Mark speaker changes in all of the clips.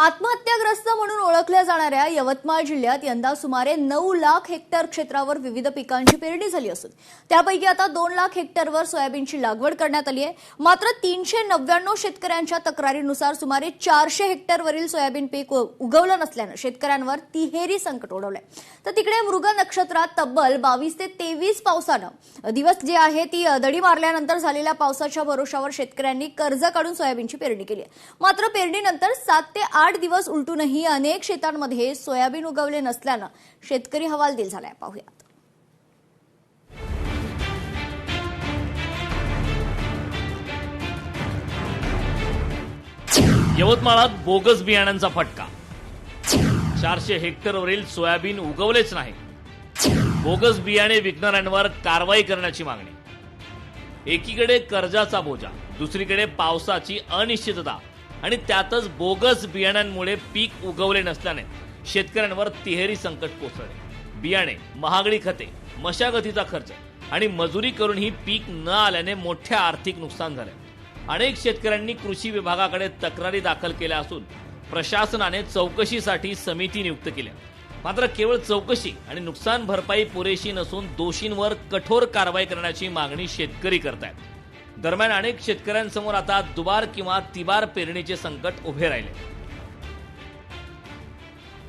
Speaker 1: आत्महत्याग्रस्त म्हणून ओळखल्या जाणाऱ्या यवतमाळ जिल्ह्यात यंदा सुमारे 9 लाख हेक्टर क्षेत्रावर विविध पिकांची पेरणी झाली असून त्यापैकी आता 2 लाख हेक्टरवर सोयाबीनची लागवड करण्यात आली आहे। मात्र 399 शेतकऱ्यांच्या तक्रारीनुसार सुमारे 400 हेक्टरवरील सोयाबीन पीक उगवलं नसल्यानं शेतकऱ्यांवर तिहेरी संकट ओढवलंय। तर तिकडे मृग नक्षत्रात तब्बल 22 ते 23 पावसानं दिवस जे आहे ती दडी मारल्यानंतर झालेल्या पावसाच्या भरोशावर शेतकऱ्यांनी कर्ज काढून सोयाबीनची पेरणी केली आहे। मात्र पेरणीनंतर 7 ते 8 दिवस उलटूनही अनेक शेतांमध्ये सोयाबीन उगवले नसल्यानं शेतकरी हवालदिल झालाय। पाहूयात।
Speaker 2: यवतमाळात बोगस बियाण्यांचा फटका। 400 हेक्टरवरील सोयाबीन उगवलेच नाही। बोगस बियाणे विकणाऱ्यांवर कारवाई करण्याची मागणी। एकीकडे कर्जाचा बोजा, दुसरीकडे पावसाची अनिश्चितता आणि त्यातच बोगस बियाण्यांमुळे पीक उगवले नसल्याने शेतकऱ्यांवर तिहेरी संकट कोसळले। बियाणे, महागडी खते, मशागतीचा खर्च आणि मजुरी करूनही पीक न आल्याने मोठे आर्थिक नुकसान झाले। अनेक शेतकऱ्यांनी कृषी विभागाकडे तक्रारी दाखल केल्या असून प्रशासनाने चौकशीसाठी समिती नियुक्त केल्या। मात्र केवळ चौकशी आणि नुकसान भरपाई पुरेशी नसून दोषींवर कठोर कारवाई करण्याची मागणी शेतकरी करतायत। दरम्यान अनेक शेतकऱ्यांसमोर आता दुबार किंवा तिबार पेरणीचे संकट उभे राहिले।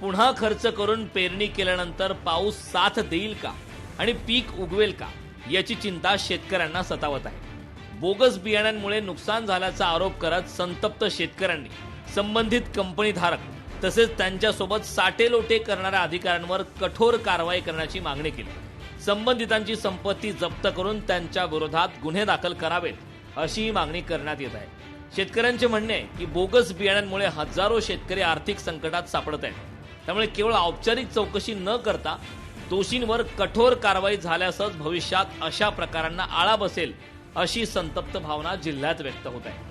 Speaker 2: पुन्हा खर्च करून पेरणी केल्यानंतर पाऊस साथ देईल का आणि पीक उगवेल का याची चिंता शेतकऱ्यांना सतावत आहे। बोगस बियाण्यांमुळे नुकसान झाल्याचा आरोप करत संतप्त शेतकऱ्यांनी संबंधित कंपनीधारक तसेच त्यांच्यासोबत साटेलोटे करणाऱ्या अधिकाऱ्यांवर कठोर कारवाई करण्याची मागणी केली। संबंधितांची संपत्ती जप्त करून त्यांच्या विरोधात गुन्हे दाखल करावेत अशी मागणी करण्यात येत आहे। शेतकऱ्यांचे म्हणणे आहे की बोगस बियाण्यांमुळे हजारो शेतकरी आर्थिक संकटात सापडत आहेत। त्यामुळे केवळ औपचारिक चौकशी न करता दोषींवर कठोर कारवाई झाल्यासच भविष्यात अशा प्रकारांना आळा बसेल अशी संतप्त भावना जिल्ह्यात व्यक्त होत आहे।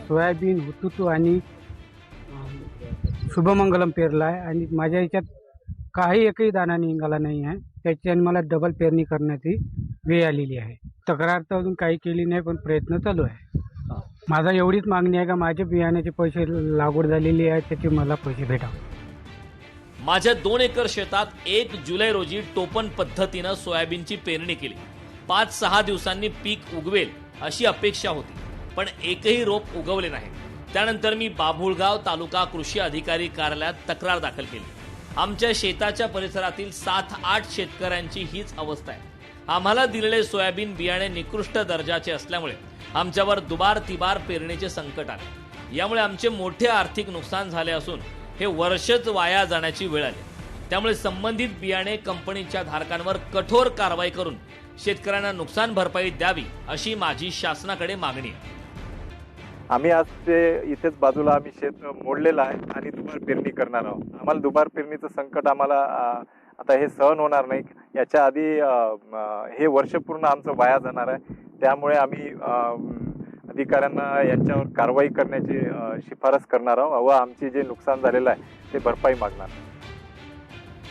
Speaker 3: सोयाबीन, हुतुतू आणि शुभमंगलम पेरलाय आणि माझ्या याच्यात काही एकही दाणा निघाला नाही आहे। त्याच्याने मला डबल पेरणी करण्याची वेळ आलेली आहे। तक्रार तर अजून काही केली नाही, पण प्रयत्न चालू आहे। माझा एवढीच मागणी आहे का माझे बियाण्याचे पैसे लागवड झालेली आहे त्याचे मला पैसे भेटावे।
Speaker 2: माझ्या 2 एकर शेतात 1 जुलै रोजी टोपण पद्धतीनं सोयाबीनची पेरणी केली। 5-6 दिवसांनी पीक उगवेल अशी अपेक्षा होती, पण एकही रोप उगवले नाही। त्यानंतर मी बाभुळगाव तालुका कृषी अधिकारी कार्यालयात तक्रार दाखल केली। आमच्या शेताच्या परिसरातील 7-8 शेतकऱ्यांची हीच अवस्था आहे। आम्हाला दिलेले सोयाबीन बियाणे निकृष्ट दर्जाचे असल्यामुळे आमच्यावर दुबार तिबार पेरणीचे संकट आले। यामुळे आमचे मोठे आर्थिक नुकसान झाले असून हे वर्षच वाया जाण्याची वेळ आली। त्यामुळे संबंधित बियाणे कंपनीच्या धारकांवर कठोर कारवाई करून शेतकऱ्यांना नुकसान भरपाई द्यावी अशी माझी शासनाकडे मागणी आहे।
Speaker 4: आम्ही आज ते इथेच बाजूला आम्ही शेत मोडलेलं आहे आणि दुबार पेरणी करणार आहोत। आम्हाला दुबार पेरणीचं संकट आम्हाला आता हे सहन होणार नाही। याच्या आधी हे वर्ष पूर्ण आमचं वाया जाणार आहे। त्यामुळे आम्ही अधिकाऱ्यांना यांच्यावर कारवाई करण्याची शिफारस करणार आहोत व आमचे जे नुकसान झालेलं आहे ते भरपाई मागणार।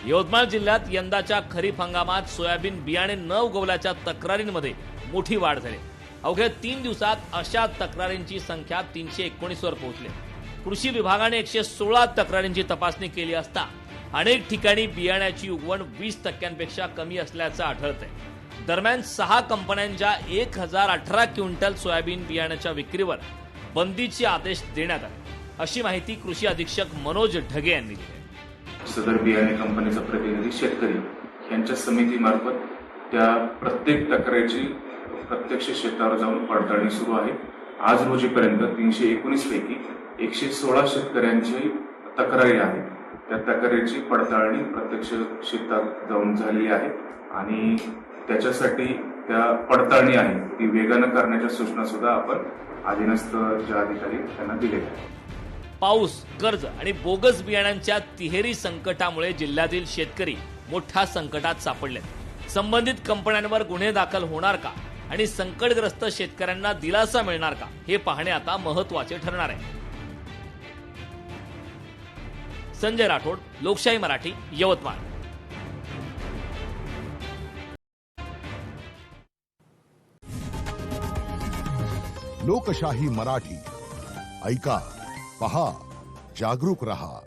Speaker 2: यवतमाळ जिल्ह्यात यंदाच्या खरीप हंगामात सोयाबीन बियाणे न उगवल्याच्या तक्रारींमध्ये मोठी वाढ झाली। अवघ्या 3 दिवसात अशा तक्रारींची संख्या 319 वर पोहोचली। कृषी विभागाने 116 तक्रारींची तपासणी केली असता अनेक ठिकाणी बियाण्याची उगवण 20% कमी असल्याचं आढळतंय। दरम्यान 6 कंपन्यांच्या 1018 क्विंटल सोयाबीन बियाण्याच्या विक्रीवर बंदीचे आदेश देण्यात आले अशी माहिती कृषी अधीक्षक मनोज ढगे यांनी दिली।
Speaker 5: सदर बियाणे कंपनीचा प्रतिनिधी शेतकरी यांच्या समितीमार्फत त्या प्रत्येक तक्रारीची प्रत्यक्ष शेतावर जाऊन पडताळणी सुरू आहे। आज रोजीपर्यंत 319 पैकी 116 शेतकऱ्यांची तक्रारी आहे। त्या तक्रारीची पडताळणी प्रत्यक्ष शेतात जाऊन झालेली आहे आणि त्याच्यासाठी त्या पडताळणी आहे ती वेगानं करण्याच्या सूचना सुद्धा आपण अधीनस्थ जे अधिकारी त्यांना दिलेल्या आहेत।
Speaker 2: पाऊस, कर्ज आणि बोगस बियाण्यांच्या तिहेरी संकटामुळे जिल्ह्यातील शेतकरी मोठ्या संकटात सापडले। संबंधित कंपन्यांवर गुन्हे दाखल होणार का आणि संकटग्रस्त शेतकऱ्यांना दिलासा मिळणार का हे पाहणे आता महत्त्वाचे ठरणार आहे। संजय राठोड, लोकशाही मराठी, यवतमाळ।
Speaker 6: लोकशाही मराठी ऐका, पहा, जागरूक रहा।